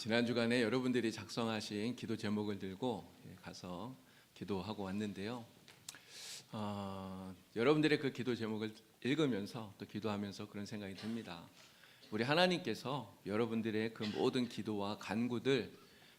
지난 주간에 여러분들이 작성하신 기도 제목을 들고 가서 기도하고 왔는데요. 여러분들의 그 기도 제목을 읽으면서 또 기도하면서 그런 생각이 듭니다. 우리 하나님께서 여러분들의 그 모든 기도와 간구들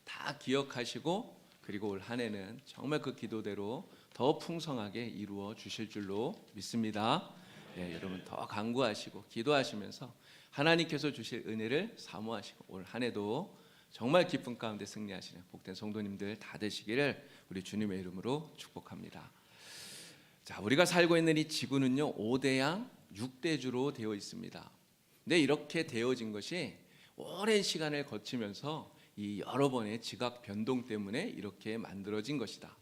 다 기억하시고, 그리고 올 한 해는 정말 그 기도대로 더 풍성하게 이루어 주실 줄로 믿습니다. 여러분 더 간구하시고 기도하시면서 하나님께서 주실 은혜를 사모하시고 올 한 해도 정말 기쁨 가운데 승리하시는 복된 성도님들 다 되시기를 우리 주님의 이름으로 축복합니다. 자, 우리가 살고 있는 이 지구는요 5대양 6대주로 되어 있습니다. 근데 이렇게 되어진 것이 오랜 시간을 거치면서 이 여러 번의 지각 변동 때문에 이렇게 만들어진 것이다.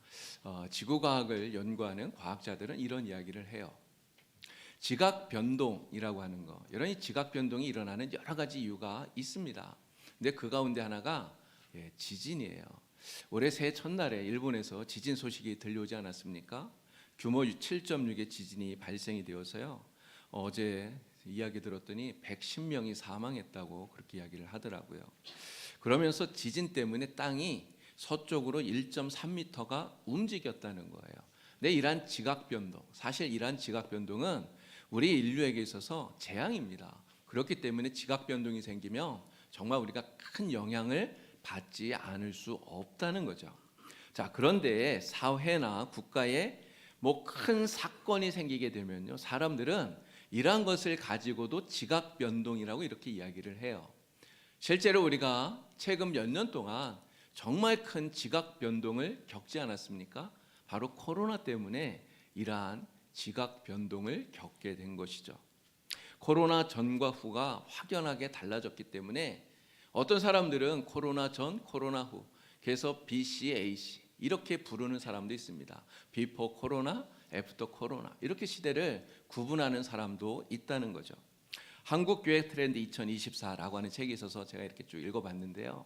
지구과학을 연구하는 과학자들은 이런 이야기를 해요. 지각 변동이라고 하는 거, 이런 이 지각 변동이 일어나는 여러 가지 이유가 있습니다. 근데 그 가운데 하나가 지진이에요. 올해 새해 첫날에 일본에서 지진 소식이 들려오지 않았습니까? 규모 7.6의 지진이 발생이 되어서요. 어제 이야기 들었더니 110명이 사망했다고 그렇게 이야기를 하더라고요. 그러면서 지진 때문에 땅이 서쪽으로 1.3m가 움직였다는 거예요. 근데 이러한 지각 변동, 사실 이러한 지각 변동은 우리 인류에게 있어서 재앙입니다. 그렇기 때문에 지각 변동이 생기면 정말 우리가 큰 영향을 받지 않을 수 없다는 거죠. 자, 그런데 사회나 국가에 뭐 큰 사건이 생기게 되면요, 사람들은 이러한 것을 가지고도 지각 변동이라고 이렇게 이야기를 해요. 실제로 우리가 최근 몇 년 동안 정말 큰 지각 변동을 겪지 않았습니까? 바로 코로나 때문에 이러한 지각 변동을 겪게 된 것이죠. 코로나 전과 후가 확연하게 달라졌기 때문에 어떤 사람들은 코로나 전, 코로나 후, 그래서 BCAC 이렇게 부르는 사람도 있습니다. 비포 코로나, 애프터 코로나, 이렇게 시대를 구분하는 사람도 있다는 거죠. 한국교회 트렌드 2024라고 하는 책이 있어서 제가 이렇게 쭉 읽어봤는데요.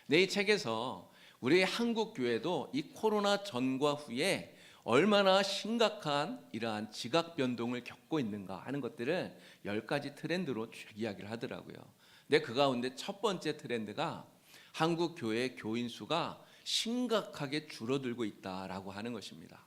네, 이 책에서 우리 한국교회도 이 코로나 전과 후에 얼마나 심각한 이러한 지각 변동을 겪고 있는가 하는 것들을 10가지 트렌드로 쭉 이야기를 하더라고요. 근데 그 가운데 첫 번째 트렌드가 한국 교회 교인 수가 심각하게 줄어들고 있다라고 하는 것입니다.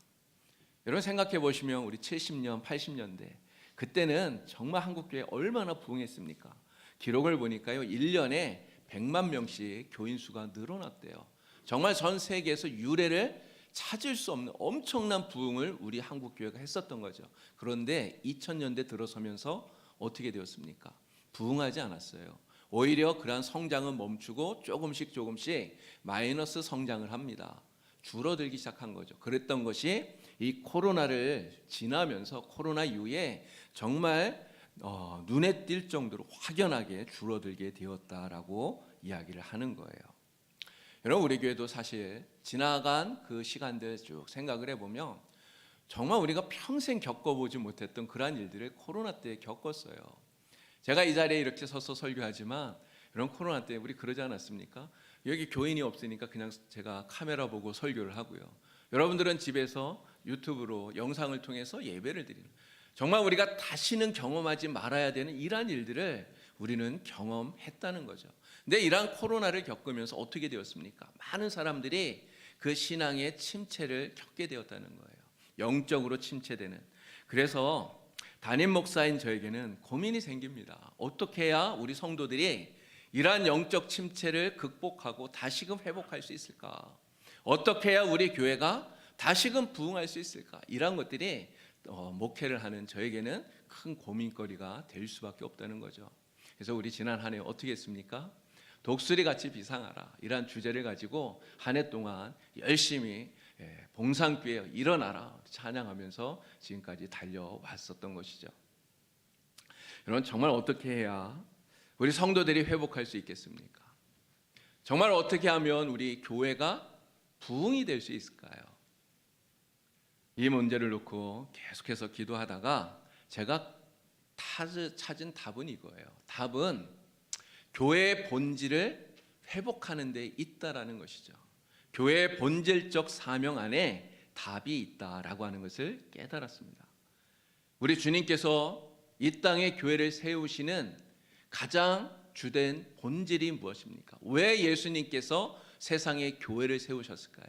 여러분 생각해 보시면 우리 70년, 80년대 그때는 정말 한국 교회 얼마나 부흥했습니까? 기록을 보니까요 1년에 100만 명씩 교인 수가 늘어났대요. 정말 전 세계에서 유례를 찾을 수 없는 엄청난 부흥을 우리 한국 교회가 했었던 거죠. 그런데 2000년대 들어서면서 어떻게 되었습니까? 부흥하지 않았어요. 오히려 그러한 성장은 멈추고 조금씩 마이너스 성장을 합니다. 줄어들기 시작한 거죠. 그랬던 것이 이 코로나를 지나면서 코로나 이후에 정말 눈에 띌 정도로 확연하게 줄어들게 되었다라고 이야기를 하는 거예요. 여러분 우리 교회도 사실 지나간 그 시간들 쭉 생각을 해보면 정말 우리가 평생 겪어보지 못했던 그러한 일들을 코로나 때 겪었어요. 제가 이 자리에 이렇게 서서 설교하지만 이런 코로나 때 우리 그러지 않았습니까? 여기 교인이 없으니까 그냥 제가 카메라 보고 설교를 하고요. 여러분들은 집에서 유튜브로 영상을 통해서 예배를 드리는, 정말 우리가 다시는 경험하지 말아야 되는 이러한 일들을 우리는 경험했다는 거죠. 근데 이러한 코로나를 겪으면서 어떻게 되었습니까? 많은 사람들이 그 신앙의 침체를 겪게 되었다는 거예요. 영적으로 침체되는. 그래서 담임 목사인 저에게는 고민이 생깁니다. 어떻게 해야 우리 성도들이 이러한 영적 침체를 극복하고 다시금 회복할 수 있을까? 어떻게 해야 우리 교회가 다시금 부흥할 수 있을까? 이런 것들이 목회를 하는 저에게는 큰 고민거리가 될 수밖에 없다는 거죠. 그래서 우리 지난 한 해 어떻게 했습니까? 독수리같이 비상하라, 이러한 주제를 가지고 한 해 동안 열심히 봉상교회 일어나라 찬양하면서 지금까지 달려왔었던 것이죠. 여러분 정말 어떻게 해야 우리 성도들이 회복할 수 있겠습니까? 정말 어떻게 하면 우리 교회가 부흥이 될 수 있을까요? 이 문제를 놓고 계속해서 기도하다가 제가 찾은 답은 이거예요. 답은 교회의 본질을 회복하는 데 있다라는 것이죠. 교회의 본질적 사명 안에 답이 있다라고 하는 것을 깨달았습니다. 우리 주님께서 이 땅에 교회를 세우시는 가장 주된 본질이 무엇입니까? 왜 예수님께서 세상에 교회를 세우셨을까요?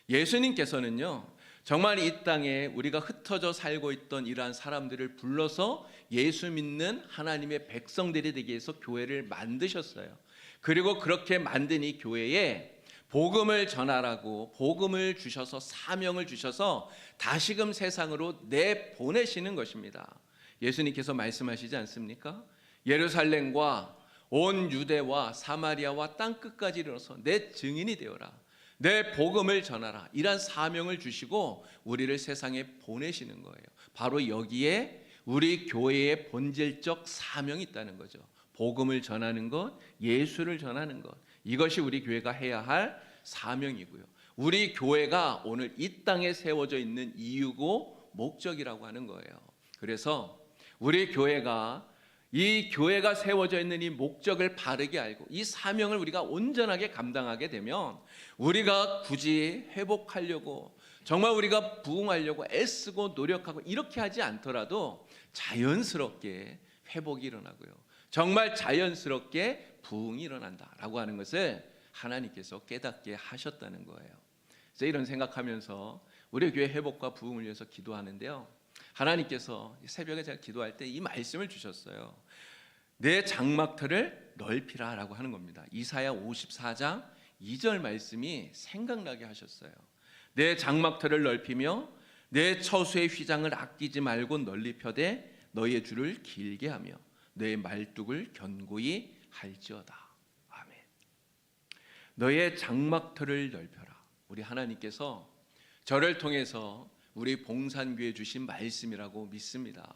예수님께서는요, 정말 이 땅에 우리가 흩어져 살고 있던 이러한 사람들을 불러서 예수 믿는 하나님의 백성들이 되기 위해서 교회를 만드셨어요. 그리고 그렇게 만든 이 교회에 복음을 전하라고 복음을 주셔서 사명을 주셔서 다시금 세상으로 내보내시는 것입니다. 예수님께서 말씀하시지 않습니까? 예루살렘과 온 유대와 사마리아와 땅끝까지 이르러서 내 증인이 되어라. 내 복음을 전하라. 이란 사명을 주시고 우리를 세상에 보내시는 거예요. 바로 여기에 우리 교회의 본질적 사명이 있다는 거죠. 복음을 전하는 것, 예수를 전하는 것. 이것이 우리 교회가 해야 할 사명이고요. 우리 교회가 오늘 이 땅에 세워져 있는 이유고 목적이라고 하는 거예요. 그래서 우리 교회가 이 교회가 세워져 있는 이 목적을 바르게 알고 이 사명을 우리가 온전하게 감당하게 되면 우리가 굳이 회복하려고 정말 우리가 부흥하려고 애쓰고 노력하고 이렇게 하지 않더라도 자연스럽게 회복이 일어나고요. 정말 자연스럽게 부흥이 일어난다라고 하는 것을 하나님께서 깨닫게 하셨다는 거예요. 그래서 이런 생각하면서 우리 교회 회복과 부흥을 위해서 기도하는데요. 하나님께서 새벽에 제가 기도할 때 이 말씀을 주셨어요. 내 장막터를 넓히라 라고 하는 겁니다. 이사야 54장 2절 말씀이 생각나게 하셨어요. 내 장막터를 넓히며 내 처소의 휘장을 아끼지 말고 널리 펴되 너희의 줄을 길게 하며 너의 말뚝을 견고히 할지어다. 아멘. 너의 장막터를 넓혀라. 우리 하나님께서 저를 통해서 우리 봉산교회 주신 말씀이라고 믿습니다.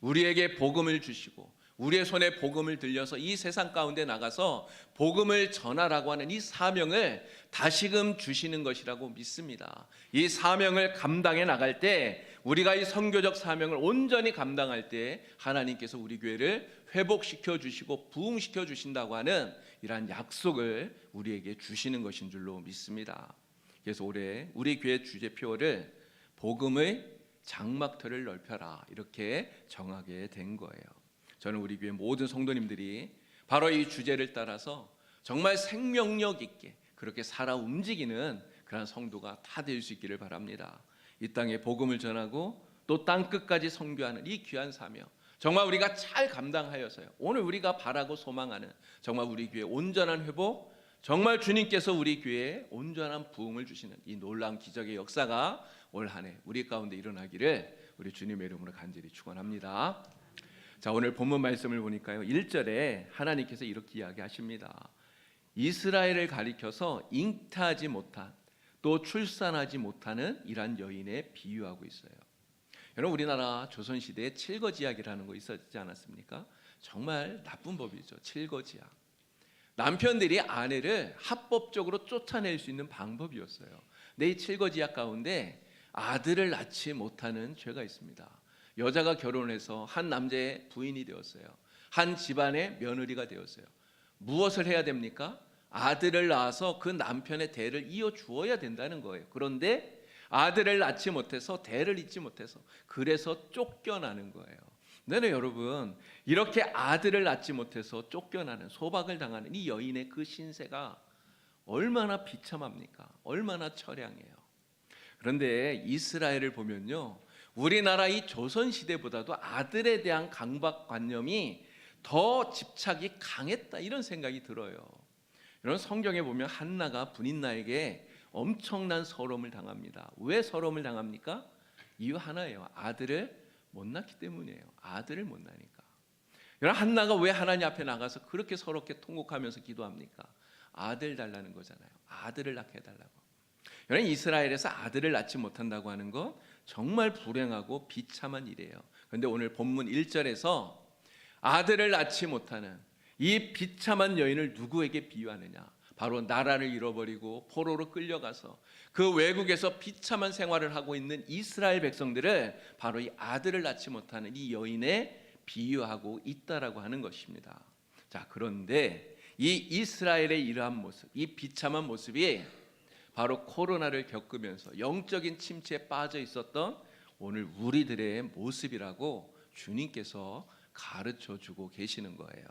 우리에게 복음을 주시고 우리의 손에 복음을 들려서 이 세상 가운데 나가서 복음을 전하라고 하는 이 사명을 다시금 주시는 것이라고 믿습니다. 이 사명을 감당해 나갈 때 우리가 이 선교적 사명을 온전히 감당할 때 하나님께서 우리 교회를 회복시켜 주시고 부흥시켜 주신다고 하는 이러한 약속을 우리에게 주시는 것인 줄로 믿습니다. 그래서 올해 우리 교회 주제표를 복음의 장막터를 넓혀라 이렇게 정하게 된 거예요. 저는 우리 교회 모든 성도님들이 바로 이 주제를 따라서 정말 생명력 있게 그렇게 살아 움직이는 그런 성도가 다 될 수 있기를 바랍니다. 이 땅에 복음을 전하고 또 땅끝까지 선교하는 이 귀한 사명 정말 우리가 잘 감당하여서요. 오늘 우리가 바라고 소망하는 정말 우리 교회 온전한 회복 정말 주님께서 우리 교회에 온전한 부흥을 주시는 이 놀라운 기적의 역사가 올 한 해 우리 가운데 일어나기를 우리 주님의 이름으로 간절히 축원합니다. 자, 오늘 본문 말씀을 보니까요. 1절에 하나님께서 이렇게 이야기하십니다. 이스라엘을 가리켜서 잉태하지 못한 또 출산하지 못하는 이란 여인에 비유하고 있어요. 여러분 우리나라 조선시대에 칠거지약이라는 거 있었지 않았습니까? 정말 나쁜 법이죠. 칠거지약. 남편들이 아내를 합법적으로 쫓아낼 수 있는 방법이었어요. 근데 이 칠거지약 가운데 아들을 낳지 못하는 죄가 있습니다. 여자가 결혼해서 한 남자의 부인이 되었어요. 한 집안의 며느리가 되었어요. 무엇을 해야 됩니까? 아들을 낳아서 그 남편의 대를 이어주어야 된다는 거예요. 그런데 아들을 낳지 못해서 대를 잇지 못해서 그래서 쫓겨나는 거예요. 네, 여러분 이렇게 아들을 낳지 못해서 쫓겨나는 소박을 당하는 이 여인의 그 신세가 얼마나 비참합니까? 얼마나 처량해요. 그런데 이스라엘을 보면요. 우리나라 이 조선시대보다도 아들에 대한 강박관념이 더 집착이 강했다 이런 생각이 들어요. 이런 성경에 보면 한나가 분인나에게 엄청난 서러움을 당합니다. 왜 서러움을 당합니까? 이유 하나예요. 아들을 못 낳기 때문이에요. 아들을 못 낳으니까. 여러분 한나가 왜 하나님 앞에 나가서 그렇게 서럽게 통곡하면서 기도합니까? 아들 달라는 거잖아요. 아들을 낳게 해달라고. 여러분 이스라엘에서 아들을 낳지 못한다고 하는 것 정말 불행하고 비참한 일이에요. 그런데 오늘 본문 1절에서 아들을 낳지 못하는 이 비참한 여인을 누구에게 비유하느냐? 바로 나라를 잃어버리고 포로로 끌려가서 그 외국에서 비참한 생활을 하고 있는 이스라엘 백성들을 바로 이 아들을 낳지 못하는 이 여인에 비유하고 있다라고 하는 것입니다. 자, 그런데 이 이스라엘의 이러한 모습, 이 비참한 모습이 바로 코로나를 겪으면서 영적인 침체에 빠져 있었던 오늘 우리들의 모습이라고 주님께서 가르쳐 주고 계시는 거예요.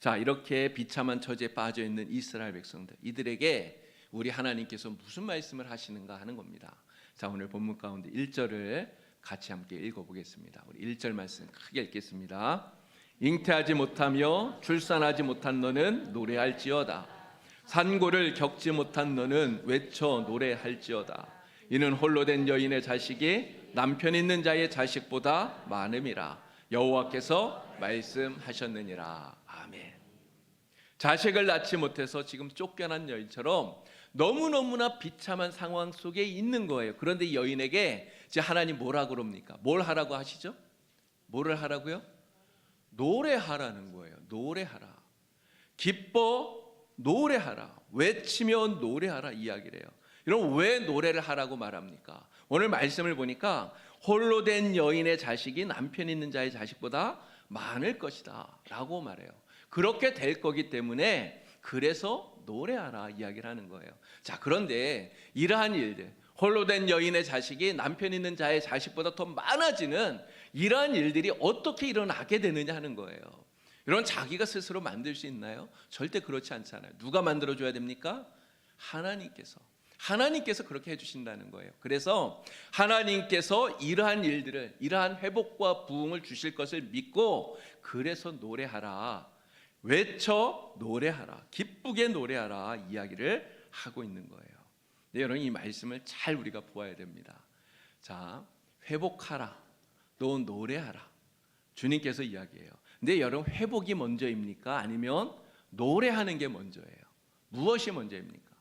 자, 이렇게 비참한 처지에 빠져 있는 이스라엘 백성들, 이들에게 우리 하나님께서 무슨 말씀을 하시는가 하는 겁니다. 자, 오늘 본문 가운데 1절을 같이 함께 읽어보겠습니다. 우리 1절 말씀 크게 읽겠습니다. 잉태하지 못하며 출산하지 못한 너는 노래할지어다. 산고를 겪지 못한 너는 외쳐 노래할지어다. 이는 홀로 된 여인의 자식이 남편 있는 자의 자식보다 많음이라. 여호와께서 말씀하셨느니라. 아멘. 자식을 낳지 못해서 지금 쫓겨난 여인처럼 너무너무나 비참한 상황 속에 있는 거예요. 그런데 이 여인에게 이제 하나님 뭐라 그럽니까? 뭘 하라고 하시죠? 뭐를 하라고요? 노래하라는 거예요. 노래하라. 기뻐 노래하라. 외치며 노래하라 이야기를 해요. 여러분, 왜 노래를 하라고 말합니까? 오늘 말씀을 보니까 홀로 된 여인의 자식이 남편 있는 자의 자식보다 많을 것이다 라고 말해요. 그렇게 될 거기 때문에 그래서 노래하라 이야기를 하는 거예요. 자, 그런데 이러한 일들, 홀로 된 여인의 자식이 남편 있는 자의 자식보다 더 많아지는 이러한 일들이 어떻게 일어나게 되느냐 하는 거예요. 이런 자기가 스스로 만들 수 있나요? 절대 그렇지 않잖아요. 누가 만들어줘야 됩니까? 하나님께서 그렇게 해주신다는 거예요. 그래서 하나님께서 이러한 일들을, 이러한 회복과 부흥을 주실 것을 믿고 그래서 노래하라, 외쳐 노래하라, 기쁘게 노래하라 이야기를 하고 있는 거예요. 네, 여러분, 이 말씀을 잘 우리가 보아야 됩니다. 자, 회복하라, 또 노래하라, 주님께서 이야기해요. 근데 여러분, 회복이 먼저입니까? 아니면 노래하는 게 먼저예요? 무엇이 먼저입니까?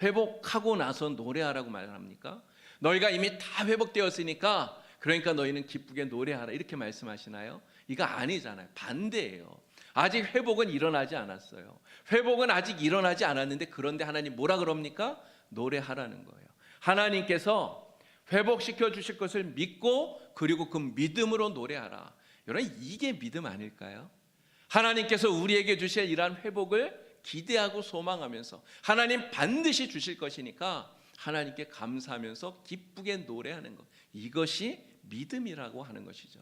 회복하고 나서 노래하라고 말합니까? 너희가 이미 다 회복되었으니까 그러니까 너희는 기쁘게 노래하라 이렇게 말씀하시나요? 이거 아니잖아요. 반대예요. 아직 회복은 일어나지 않았어요. 회복은 아직 일어나지 않았는데 그런데 하나님 뭐라 그럽니까? 노래하라는 거예요. 하나님께서 회복시켜 주실 것을 믿고 그리고 그 믿음으로 노래하라. 여러분, 이게 믿음 아닐까요? 하나님께서 우리에게 주실 이러한 회복을 기대하고 소망하면서 하나님 반드시 주실 것이니까 하나님께 감사하면서 기쁘게 노래하는 것, 이것이 믿음이라고 하는 것이죠.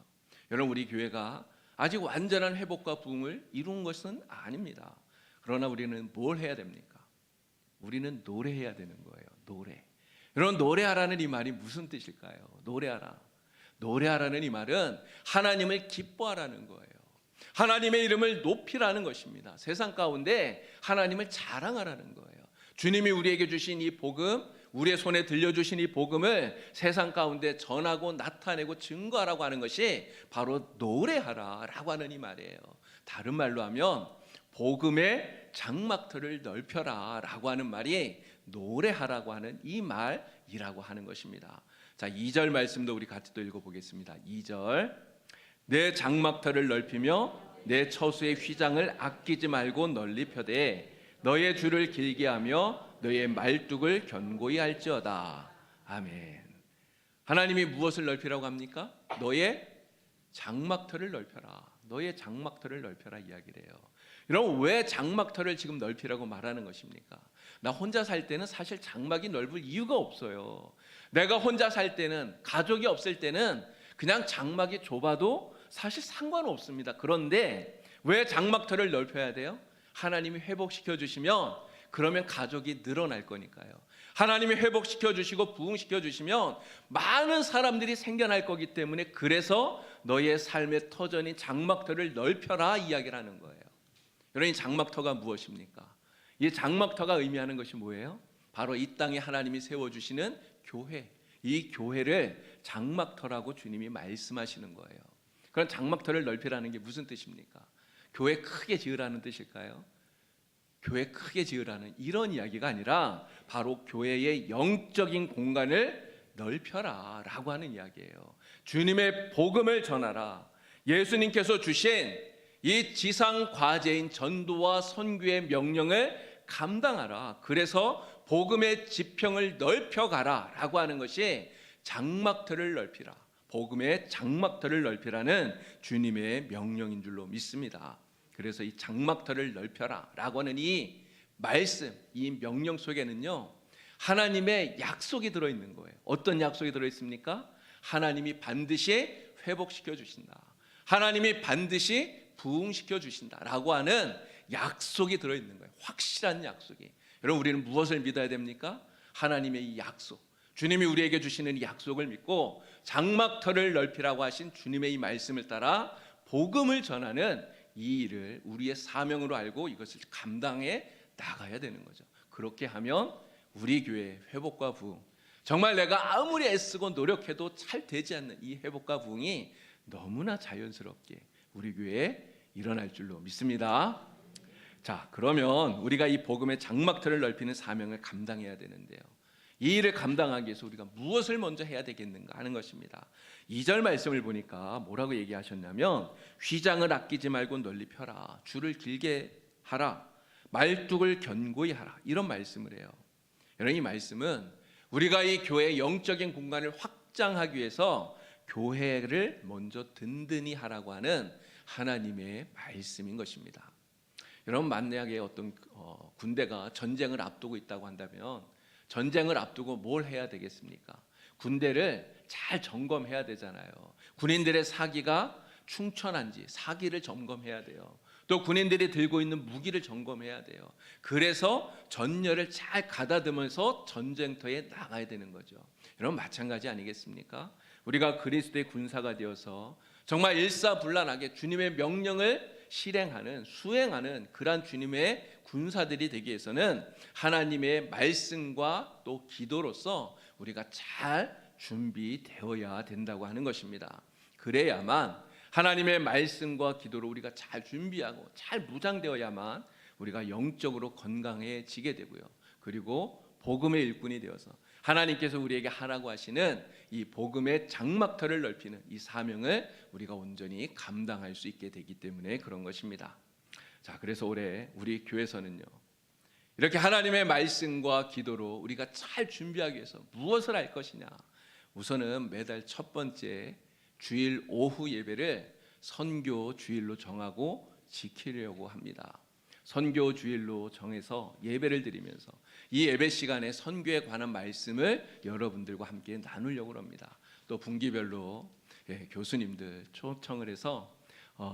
여러분, 우리 교회가 아직 완전한 회복과 부흥을 이룬 것은 아닙니다. 그러나 우리는 뭘 해야 됩니까? 우리는 노래해야 되는 거예요. 노래. 여러분, 노래하라는 이 말이 무슨 뜻일까요? 노래하라. 노래하라는 이 말은 하나님을 기뻐하라는 거예요. 하나님의 이름을 높이라는 것입니다. 세상 가운데 하나님을 자랑하라는 거예요. 주님이 우리에게 주신 이 복음, 우리의 손에 들려주신 이 복음을 세상 가운데 전하고 나타내고 증거하라고 하는 것이 바로 노래하라라고 하는 이 말이에요. 다른 말로 하면 복음의 장막터를 넓혀라라고 하는 말이 노래하라고 하는 이 말이라고 하는 것입니다. 자, 2절 말씀도 우리 같이 또 읽어보겠습니다. 2절, 내 장막터를 넓히며 내 처수의 휘장을 아끼지 말고 널리 펴되 너의 줄을 길게 하며 너의 말뚝을 견고히 할지어다. 아멘. 하나님이 무엇을 넓히라고 합니까? 너의 장막터를 넓혀라. 너의 장막터를 넓혀라 이야기를 해요. 여러분, 왜 장막터를 지금 넓히라고 말하는 것입니까? 나 혼자 살 때는 사실 장막이 넓을 이유가 없어요. 내가 혼자 살 때는, 가족이 없을 때는 그냥 장막이 좁아도 사실 상관없습니다. 그런데 왜 장막터를 넓혀야 돼요? 하나님이 회복시켜 주시면 그러면 가족이 늘어날 거니까요. 하나님이 회복시켜 주시고 부흥시켜 주시면 많은 사람들이 생겨날 거기 때문에 그래서 너의 삶의 터전인 장막터를 넓혀라 이야기를 하는 거예요. 여러분, 이 장막터가 무엇입니까? 이 장막터가 의미하는 것이 뭐예요? 바로 이 땅에 하나님이 세워주시는 교회, 이 교회를 장막터라고 주님이 말씀하시는 거예요. 그럼 장막터를 넓히라는 게 무슨 뜻입니까? 교회 크게 지으라는 뜻일까요? 교회 크게 지으라는 이런 이야기가 아니라 바로 교회의 영적인 공간을 넓혀라 라고 하는 이야기예요. 주님의 복음을 전하라. 예수님께서 주신 이 지상 과제인 전도와 선교의 명령을 감당하라. 그래서 복음의 지평을 넓혀가라 라고 하는 것이 장막터를 넓히라, 복음의 장막터를 넓히라는 주님의 명령인 줄로 믿습니다. 그래서 이 장막터를 넓혀라 라고 하는 이 말씀, 이 명령 속에는요 하나님의 약속이 들어있는 거예요. 어떤 약속이 들어있습니까? 하나님이 반드시 회복시켜 주신다, 하나님이 반드시 부흥시켜 주신다 라고 하는 약속이 들어있는 거예요. 확실한 약속이. 여러분, 우리는 무엇을 믿어야 됩니까? 하나님의 이 약속, 주님이 우리에게 주시는 이 약속을 믿고 장막터를 넓히라고 하신 주님의 이 말씀을 따라 복음을 전하는 이 일을 우리의 사명으로 알고 이것을 감당해 나가야 되는 거죠. 그렇게 하면 우리 교회의 회복과 부흥, 정말 내가 아무리 애쓰고 노력해도 잘 되지 않는 이 회복과 부흥이 너무나 자연스럽게 우리 교회에 일어날 줄로 믿습니다. 자, 그러면 우리가 이 복음의 장막터를 넓히는 사명을 감당해야 되는데요, 이 일을 감당하기 위해서 우리가 무엇을 먼저 해야 되겠는가 하는 것입니다. 2절 말씀을 보니까 뭐라고 얘기하셨냐면, 휘장을 아끼지 말고 널리 펴라, 줄을 길게 하라, 말뚝을 견고히 하라, 이런 말씀을 해요. 여러분, 이 말씀은 우리가 이 교회의 영적인 공간을 확장하기 위해서 교회를 먼저 든든히 하라고 하는 하나님의 말씀인 것입니다. 여러분, 만약에 어떤 군대가 전쟁을 앞두고 있다고 한다면 전쟁을 앞두고 뭘 해야 되겠습니까? 군대를 잘 점검해야 되잖아요. 군인들의 사기가 충천한지 사기를 점검해야 돼요. 또 군인들이 들고 있는 무기를 점검해야 돼요. 그래서 전열을 잘 가다듬어서 전쟁터에 나가야 되는 거죠. 여러분, 마찬가지 아니겠습니까? 우리가 그리스도의 군사가 되어서 정말 일사불란하게 주님의 명령을 실행하는, 수행하는 그러한 주님의 군사들이 되기 위해서는 하나님의 말씀과 또 기도로서 우리가 잘 준비되어야 된다고 하는 것입니다. 그래야만, 하나님의 말씀과 기도로 우리가 잘 준비하고 잘 무장되어야만 우리가 영적으로 건강해지게 되고요, 그리고 복음의 일꾼이 되어서 하나님께서 우리에게 하라고 하시는 이 복음의 장막터를 넓히는 이 사명을 우리가 온전히 감당할 수 있게 되기 때문에 그런 것입니다. 자, 그래서 올해 우리 교회에서는요, 이렇게 하나님의 말씀과 기도로 우리가 잘 준비하기 위해서 무엇을 할 것이냐, 우선은 매달 첫 번째 주일 오후 예배를 선교 주일로 정하고 지키려고 합니다. 선교 주일로 정해서 예배를 드리면서 이 예배 시간에 선교에 관한 말씀을 여러분들과 함께 나누려고 합니다. 또 분기별로 교수님들 초청을 해서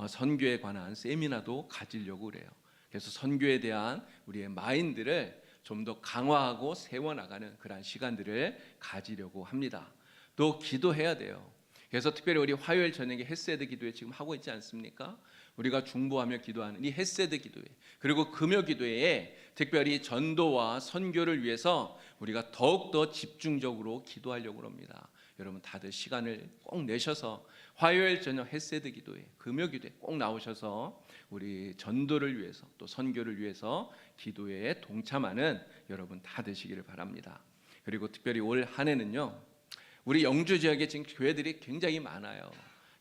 선교에 관한 세미나도 가지려고 그래요. 그래서 선교에 대한 우리의 마인드를 좀 더 강화하고 세워나가는 그런 시간들을 가지려고 합니다. 또 기도해야 돼요. 그래서 특별히 우리 화요일 저녁에 헤세드 기도회 지금 하고 있지 않습니까? 우리가 중보하며 기도하는 이 헤세드 기도회, 그리고 금요 기도회에 특별히 전도와 선교를 위해서 우리가 더욱더 집중적으로 기도하려고 합니다. 여러분, 다들 시간을 꼭 내셔서 화요일 저녁 헤세드 기도회, 금요 기도회 꼭 나오셔서 우리 전도를 위해서 또 선교를 위해서 기도회에 동참하는 여러분 다 되시기를 바랍니다. 그리고 특별히 올 한 해는요, 우리 영주 지역에 지금 교회들이 굉장히 많아요.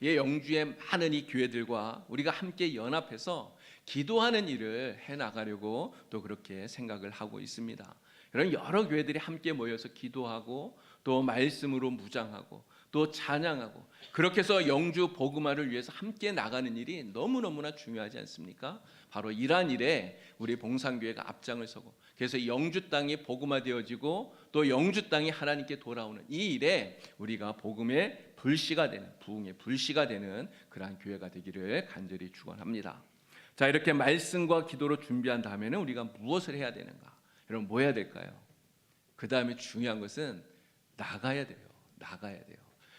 이 영주의 많은 이 교회들과 우리가 함께 연합해서 기도하는 일을 해나가려고 또 그렇게 생각을 하고 있습니다. 여러분, 여러 교회들이 함께 모여서 기도하고 또 말씀으로 무장하고 또 찬양하고, 그렇게 해서 영주 복음화를 위해서 함께 나가는 일이 너무너무나 중요하지 않습니까? 바로 이러한 일에 우리 봉산교회가 앞장을 서고, 그래서 영주 땅이 복음화되어지고 또 영주 땅이 하나님께 돌아오는 이 일에 우리가 복음의 불씨가 되는, 부흥의 불씨가 되는 그러한 교회가 되기를 간절히 축원합니다. 자, 이렇게 말씀과 기도로 준비한 다음에는 우리가 무엇을 해야 되는가? 여러분, 뭐 해야 될까요? 그 다음에 중요한 것은 나가야 돼요. 나가야 돼요.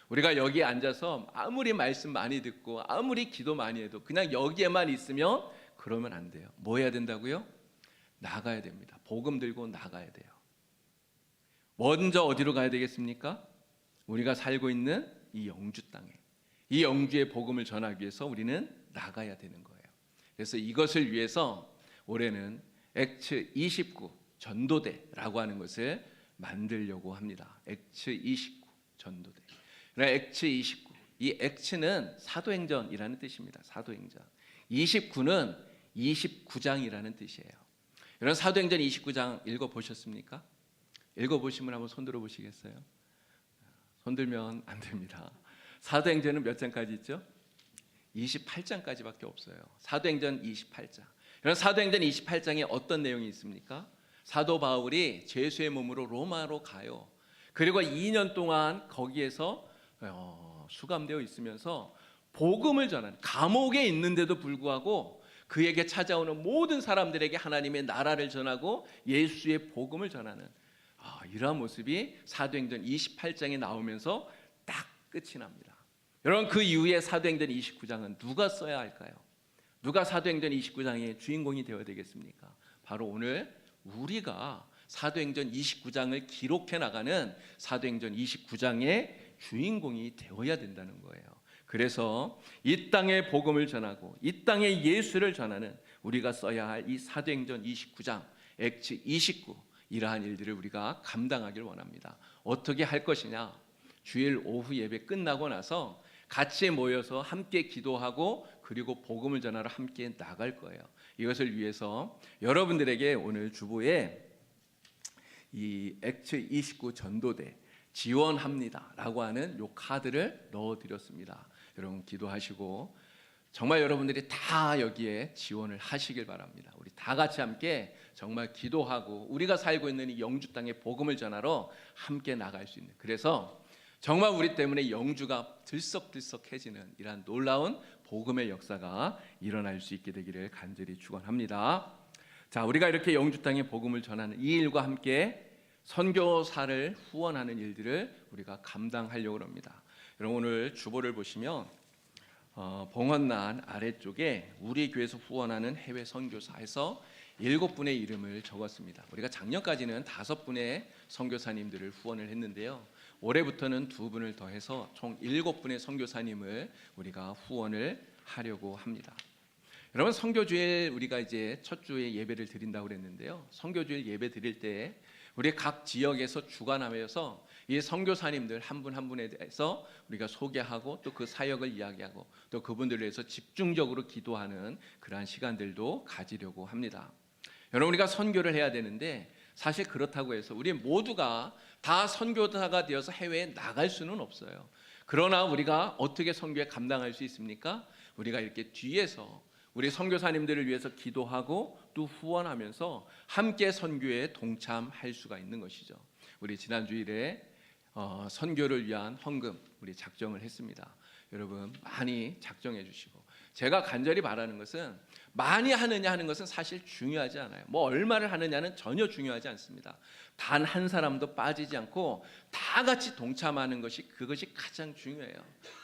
우리가 여기 앉아서 아무리 말씀 많이 듣고 아무리 기도 많이 해도 그냥 여기에만 있으면 그러면 안 돼요. 뭐 해야 된다고요? 나가야 됩니다. 복음 들고 나가야 돼요. 먼저 어디로 가야 되겠습니까? 우리가 살고 있는 이 영주 땅에, 이 영주의 복음을 전하기 위해서 우리는 나가야 되는 거예요. 그래서 이것을 위해서 올해는 액츠 29 전도대라고 하는 것을 만들려고 합니다. 액츠 29 전도대. 액츠 29, 이 액츠는 사도행전이라는 뜻입니다. 사도행전. 29는 29장이라는 뜻이에요. 여러분, 사도행전 29장 읽어보셨습니까? 읽어보시면 한번 손들어 보시겠어요? 손들면 안 됩니다. 사도행전은 몇 장까지 있죠? 28장까지밖에 없어요. 사도행전 28장. 여러분, 사도행전 28장에 어떤 내용이 있습니까? 사도 바울이 죄수의 몸으로 로마로 가요. 그리고 2년 동안 거기에서 수감되어 있으면서 복음을 전하는, 감옥에 있는데도 불구하고 그에게 찾아오는 모든 사람들에게 하나님의 나라를 전하고 예수의 복음을 전하는 이러한 모습이 사도행전 28장에 나오면서 딱 끝이 납니다. 여러분, 그 이후에 사도행전 29장은 누가 써야 할까요? 누가 사도행전 29장의 주인공이 되어야 되겠습니까? 바로 오늘 우리가 사도행전 29장을 기록해 나가는 사도행전 29장의 주인공이 되어야 된다는 거예요. 그래서 이 땅에 복음을 전하고 이 땅에 예수를 전하는 우리가 써야 할 이 사도행전 29장, 액츠 29 이러한 일들을 우리가 감당하길 원합니다. 어떻게 할 것이냐? 주일 오후 예배 끝나고 나서 같이 모여서 함께 기도하고 그리고 복음을 전하러 함께 나갈 거예요. 이것을 위해서 여러분들에게 오늘 주보에 이 액츠 29 전도대 지원합니다 라고 하는 요 카드를 넣어드렸습니다. 여러분 기도하시고 정말 여러분들이 다 여기에 지원을 하시길 바랍니다. 우리 다 같이 함께 정말 기도하고 우리가 살고 있는 이 영주 땅에 복음을 전하러 함께 나갈 수 있는, 그래서 정말 우리 때문에 영주가 들썩들썩해지는 이러한 놀라운 복음의 역사가 일어날 수 있게 되기를 간절히 축원합니다. 자, 우리가 이렇게 영주 땅에 복음을 전하는 이 일과 함께 선교사를 후원하는 일들을 우리가 감당하려고 합니다. 여러분 오늘 주보를 보시면 봉헌란 아래쪽에 우리 교회에서 후원하는 해외 선교사에서 7분의 이름을 적었습니다. 우리가 작년까지는 5분의 선교사님들을 후원을 했는데요. 올해부터는 2분을 더해서 총 7분의 선교사님을 우리가 후원을 하려고 합니다. 여러분 선교주일 우리가 이제 첫 주에 예배를 드린다고 그랬는데요. 선교주일 예배 드릴 때 우리 각 지역에서 주관하면서 이 선교사님들 한 분 한 분에 대해서 우리가 소개하고 또 그 사역을 이야기하고 또 그분들을 위해서 집중적으로 기도하는 그러한 시간들도 가지려고 합니다. 여러분 우리가 선교를 해야 되는데 사실 그렇다고 해서 우리 모두가 다 선교사가 되어서 해외에 나갈 수는 없어요. 그러나 우리가 어떻게 선교에 감당할 수 있습니까? 우리가 이렇게 뒤에서 우리 선교사님들을 위해서 기도하고 또 후원하면서 함께 선교에 동참할 수가 있는 것이죠. 우리 지난 주일에 선교를 위한 헌금 우리 작정을 했습니다. 여러분 많이 작정해 주시고, 제가 간절히 바라는 것은 많이 하느냐 하는 것은 사실 중요하지 않아요. 뭐 얼마를 하느냐는 전혀 중요하지 않습니다. 단 한 사람도 빠지지 않고 다 같이 동참하는 것이 그것이 가장 중요해요.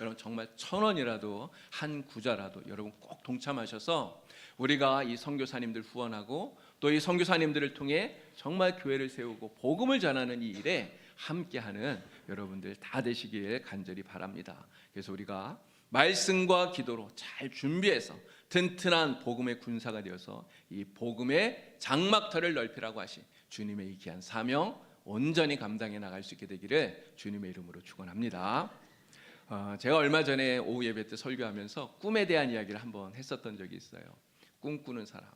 여러분 정말 1,000원이라도 한 구자라도 여러분 꼭 동참하셔서 우리가 이 선교사님들 후원하고 또 이 선교사님들을 통해 정말 교회를 세우고 복음을 전하는 이 일에 함께하는 여러분들 다 되시길 간절히 바랍니다. 그래서 우리가 말씀과 기도로 잘 준비해서 튼튼한 복음의 군사가 되어서 이 복음의 장막터를 넓히라고 하신 주님의 이 귀한 사명 온전히 감당해 나갈 수 있게 되기를 주님의 이름으로 축원합니다. 제가 얼마 전에 오후 예배 때 설교하면서 꿈에 대한 이야기를 한번 했었던 적이 있어요. 꿈꾸는 사람,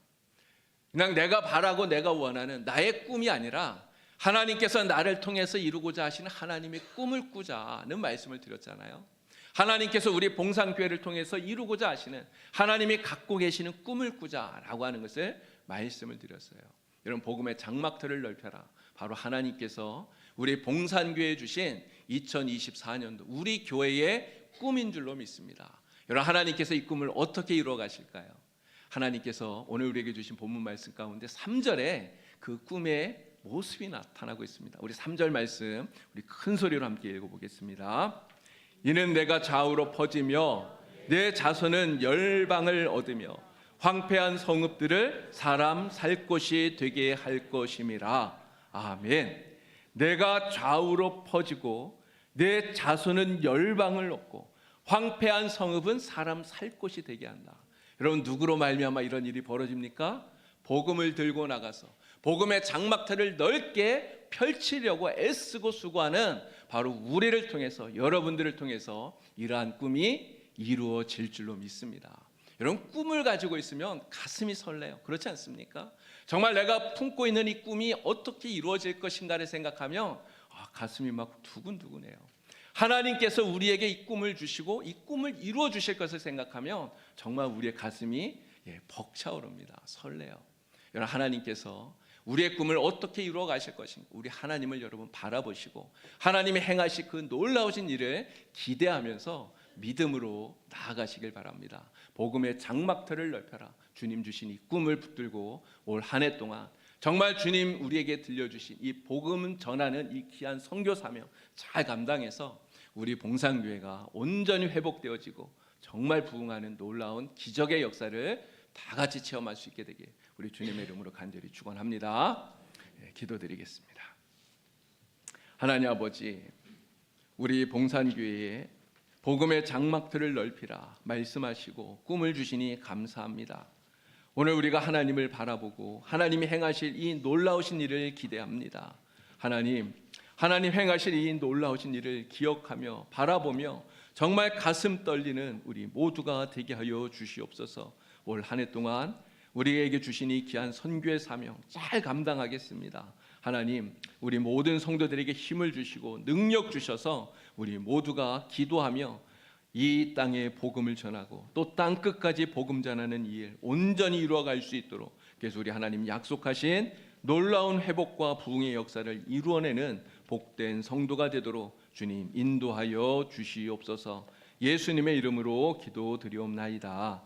그냥 내가 바라고 내가 원하는 나의 꿈이 아니라 하나님께서 나를 통해서 이루고자 하시는 하나님의 꿈을 꾸자는 말씀을 드렸잖아요. 하나님께서 우리 봉산교회를 통해서 이루고자 하시는 하나님이 갖고 계시는 꿈을 꾸자라고 하는 것을 말씀을 드렸어요. 여러분 복음의 장막터를 넓혀라, 바로 하나님께서 우리 봉산교회에 주신 2024년도 우리 교회의 꿈인 줄로 믿습니다. 여러분 하나님께서 이 꿈을 어떻게 이루어 가실까요? 하나님께서 오늘 우리에게 주신 본문 말씀 가운데 3절에 그 꿈의 모습이 나타나고 있습니다. 우리 3절 말씀 우리 큰 소리로 함께 읽어보겠습니다. 이는 내가 좌우로 퍼지며 내 자손은 열방을 얻으며 황폐한 성읍들을 사람 살 곳이 되게 할 것임이라. 아멘. 내가 좌우로 퍼지고 내 자손은 열방을 얻고 황폐한 성읍은 사람 살 곳이 되게 한다. 여러분 누구로 말미암아 이런 일이 벌어집니까? 복음을 들고 나가서 복음의 장막터를 넓게 펼치려고 애쓰고 수고하는 바로 우리를 통해서 여러분들을 통해서 이러한 꿈이 이루어질 줄로 믿습니다. 여러분 꿈을 가지고 있으면 가슴이 설레요. 그렇지 않습니까? 정말 내가 품고 있는 이 꿈이 어떻게 이루어질 것인가를 생각하면 가슴이 막 두근두근해요. 하나님께서 우리에게 이 꿈을 주시고 이 꿈을 이루어 주실 것을 생각하면 정말 우리의 가슴이 벅차오릅니다. 설레요. 여러분 하나님께서 우리의 꿈을 어떻게 이루어 가실 것인가, 우리 하나님을 여러분 바라보시고 하나님이 행하실 그 놀라우신 일을 기대하면서 믿음으로 나아가시길 바랍니다. 복음의 장막틀을 넓혀라. 주님 주신 이 꿈을 붙들고 올 한 해 동안 정말 주님 우리에게 들려주신 이 복음 전하는 이 귀한 선교 사명 잘 감당해서 우리 봉산교회가 온전히 회복되어지고 정말 부흥하는 놀라운 기적의 역사를 다 같이 체험할 수 있게 되길 우리 주님의 이름으로 간절히 축원합니다. 기도드리겠습니다. 하나님 아버지, 우리 봉산교회에 복음의 장막틀을 넓히라 말씀하시고 꿈을 주시니 감사합니다. 오늘 우리가 하나님을 바라보고 하나님이 행하실 이 놀라우신 일을 기대합니다. 하나님 행하실 이 놀라우신 일을 기억하며 바라보며 정말 가슴 떨리는 우리 모두가 되게 하여 주시옵소서. 올 한 해 동안 우리에게 주신 이 귀한 선교의 사명 잘 감당하겠습니다. 하나님, 우리 모든 성도들에게 힘을 주시고 능력 주셔서 우리 모두가 기도하며 이 땅에 복음을 전하고 또 땅 끝까지 복음 전하는 이 일 온전히 이루어갈 수 있도록, 그래서 우리 하나님 약속하신 놀라운 회복과 부흥의 역사를 이루어내는 복된 성도가 되도록 주님 인도하여 주시옵소서. 예수님의 이름으로 기도드리옵나이다.